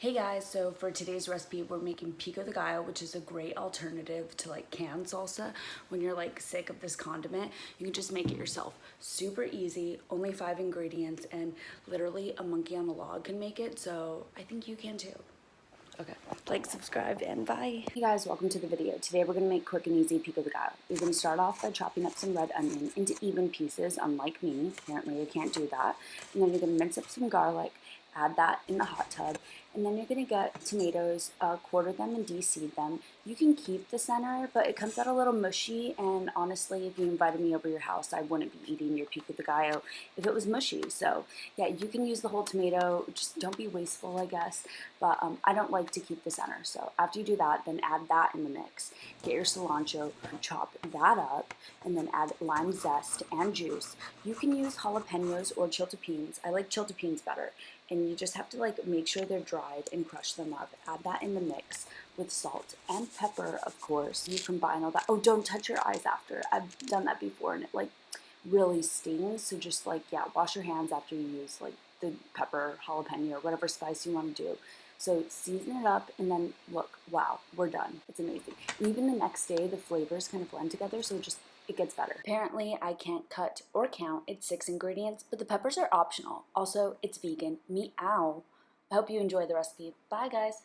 Hey guys, so for today's recipe, we're making pico de gallo, which is a great alternative to like canned salsa. When you're like sick of this condiment, you can just make it yourself. Super easy, only 5 ingredients, and literally a monkey on a log can make it, so I think you can too. Okay, like, subscribe, and bye. Hey guys, welcome to the video. Today we're gonna make quick and easy pico de gallo. You're gonna start off by chopping up some red onion into even pieces, unlike me. Apparently I can't do that. And then you're gonna mince up some garlic, add that in the hot tub, and then you're gonna get tomatoes, quarter them and de-seed them. You can keep the center, but it comes out a little mushy, and honestly, if you invited me over your house, I wouldn't be eating your pico de gallo if it was mushy. So yeah, you can use the whole tomato, just don't be wasteful, I guess, but I don't like to keep the center. So after you do that, then add that in the mix. Get your cilantro, chop that up, and then add lime zest and juice. You can use jalapeños or chiltipins. I like chiltipins better. And you just have to like make sure they're dried and crush them up. Add that in the mix with salt and pepper, of course. You combine all that. Oh, don't touch your eyes after. I've done that before and it like really stings. So just like, yeah, wash your hands after you use like the pepper, jalapeno, whatever spice you want to do. So season it up and then look, wow, we're done. It's amazing. And even the next day, the flavors kind of blend together, so it gets better. Apparently, I can't cut or count. It's 6 ingredients, but the peppers are optional. Also, it's vegan. Meow. I hope you enjoy the recipe. Bye, guys.